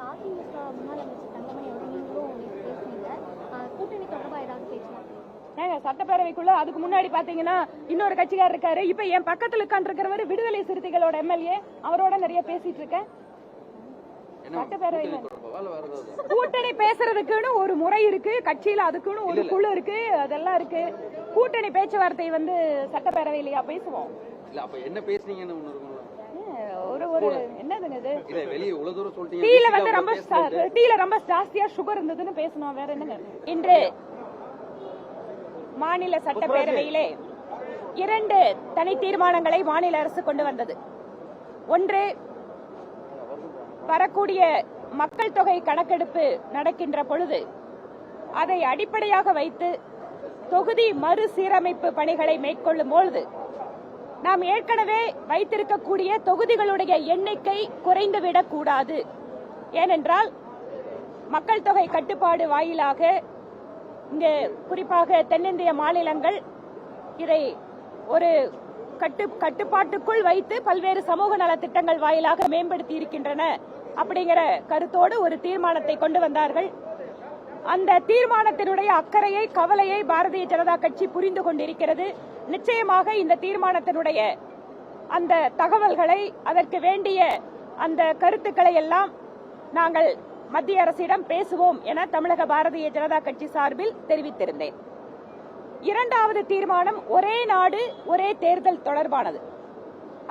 அதிமுக முன்னாள் அமைச்சர் தங்கமணி அவர்கள் நீங்களும் பேசுனீங்க. கூட்டணி தொடர்பா ஏதாவது பேசலாம்? சட்டப்பேரவைக்குள்ள அதுக்கு முன்னாடி பாத்தீங்கன்னா இன்னொரு கட்சிக்காரர் இருக்காரு. இப்ப என் பக்கத்துல உட்கார்ந்திருக்கிறவரு விடுதலை சிறுத்தைகளோட எம்எல்ஏ, அவரோட நிறைய பேசிட்டு இருக்கேன். சட்டப்பேரவையில கூட்டணி பேசுறதுக்குன்னு ஒரு முறை இருக்கு, கட்சியில அதுக்குன்னு ஒரு குழு இருக்கு, அதெல்லாம் இருக்கு. கூட்டணி பேச்சுவார்த்தை சட்டப்பேரவையிலயா பேசுவோம்? என்ன பேசுனீங்கன்னு ஒரு என்னதுங்க இது, டீல ரொம்ப ஜாஸ்தியா சுகர் இருந்ததுன்னு பேசணும். வேற என்னங்க? இன்று மாநில சட்டப்பேரவையிலே 2 தனி தீர்மானங்களை மாநில அரசு கொண்டு வந்தது. ஒன்று, வரக்கூடிய மக்கள் தொகை கணக்கெடுப்பு நடக்கின்ற பொழுது அதை அடிப்படையாக வைத்து தொகுதி மறுசீரமைப்பு பணிகளை மேற்கொள்ளும் பொழுது நாம் ஏற்கனவே வைத்திருக்கக்கூடிய தொகுதிகளுடைய எண்ணிக்கை குறைந்துவிடக் கூடாது. ஏனென்றால் மக்கள் தொகை கட்டுப்பாடு வாயிலாக இங்கு குறிப்பாக தென்னிந்திய மாநிலங்கள் இதை ஒரு கட்டுப்பாட்டுக்குள் வைத்து பல்வேறு சமூக நலத்திட்டங்கள் வாயிலாக மேம்படுத்தி இருக்கின்றன அப்படிங்கிற கருத்தோடு ஒரு தீர்மானத்தை கொண்டு வந்தார்கள். அந்த தீர்மானத்தினுடைய அக்கறையை, கவலையை பாரதிய ஜனதா கட்சி புரிந்து கொண்டிருக்கிறது. நிச்சயமாக இந்த தீர்மானத்தினுடைய அந்த தகவல்களை, அதற்கு வேண்டிய அந்த கருத்துக்களை எல்லாம் நாங்கள் மத்திய அரசிடம் பேசுவோம் என தமிழக பாரதிய ஜனதா கட்சி சார்பில் தெரிவித்திருந்தேன். 2வது தீர்மானம் ஒரே நாடு ஒரே தேர்தல் தொடர்பானது.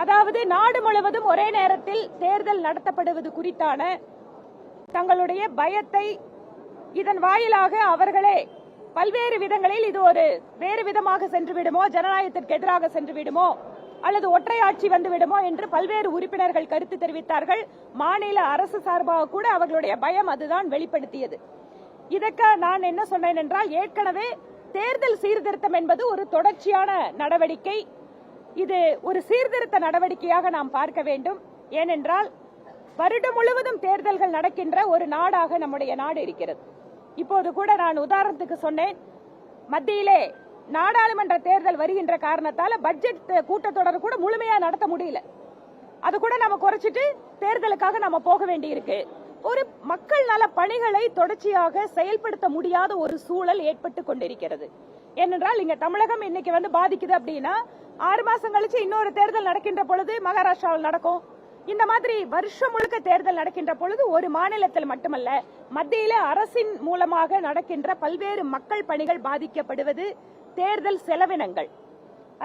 அதாவது நாடு முழுவதும் ஒரே நேரத்தில் தேர்தல் நடத்தப்படுவது குறித்தான தங்களுடைய பயத்தை, இதன் வாயிலாக அவர்களே பல்வேறு விதங்களில் இது ஒரு வேறு விதமாக சென்று விடுமோ, ஜனநாயகத்திற்கு எதிராக சென்று விடுமோ, அல்லது ஒற்றையாட்சி வந்து விடுமோ என்று பல்வேறு உறுப்பினர்கள் கருத்து தெரிவித்தார்கள். மாநில அரசு சார்பாக கூட அவர்களுடைய பயம் அதுதான் வெளிப்படுத்தியது. இதற்கு நான் என்ன சொன்னேன் என்றால், ஏற்கனவே தேர்தல் சீர்திருத்தம் என்பது ஒரு தொடர்ச்சியான நடவடிக்கை. இது ஒரு சீர்திருத்த நடவடிக்கையாக நாம் பார்க்க வேண்டும். ஏனென்றால் வருடம் முழுவதும் தேர்தல்கள் நடக்கின்ற ஒரு நாடாக நம்முடைய நாடு இருக்கிறது. இப்போது கூட நான் உதாரணத்துக்கு சொன்னேன், மத்தியிலே நாடாளுமன்ற தேர்தல் வருகின்ற காரணத்தால பட்ஜெட் கூட்டத்தொடர் கூட முழுமையா நடத்த முடியல. அது கூட நம்ம குறைச்சிட்டு தேர்தலுக்காக நம்ம போக வேண்டி இருக்கு. ஒரு மக்கள் நல பணிகளை தொடர்ச்சியாக செயல்படுத்த முடியாத ஒரு சூழல் ஏற்பட்டு கொண்டிருக்கிறது. ஏனென்றால் இங்க தமிழகம் இன்னைக்கு பாதிக்குது அப்படின்னா 6 மாசம் கழிச்சு இன்னொரு தேர்தல் நடக்கின்ற பொழுது மகாராஷ்டிராவில் நடக்கும். இந்த மாதிரி வருஷம் முழுக்க தேர்தல் நடக்கின்ற பொழுது ஒரு மாநிலத்தில் மட்டுமல்ல, மத்தியில அரசின் மூலமாக நடக்கின்ற பல்வேறு மக்கள் பணிகள் பாதிக்கப்படுவது, தேர்தல் செலவினங்கள்,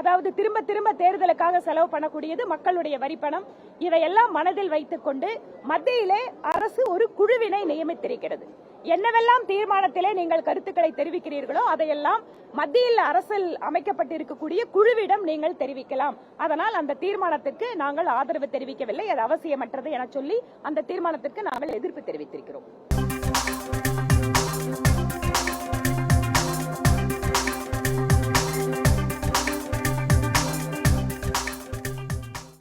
அதாவது திரும்ப திரும்ப தேர்தலுக்காக செலவு பண்ணக்கூடியது மக்களுடைய வரிப்பணம். இதையெல்லாம் மனதில் வைத்துக் கொண்டு மத்தியிலே அரசு ஒரு குழுவினை நியமித்திருக்கிறது. என்னவெல்லாம் தீர்மானத்திலே நீங்கள் கருத்துக்களை தெரிவிக்கிறீர்களோ அதையெல்லாம் மத்தியில் அரசில் அமைக்கப்பட்டிருக்கக்கூடிய குழுவிடம் நீங்கள் தெரிவிக்கலாம். அதனால் அந்த தீர்மானத்திற்கு நாங்கள் ஆதரவு தெரிவிக்கவில்லை, அது அவசியமற்றது என சொல்லி அந்த தீர்மானத்திற்கு நாங்கள் எதிர்ப்பு தெரிவித்திருக்கிறோம்.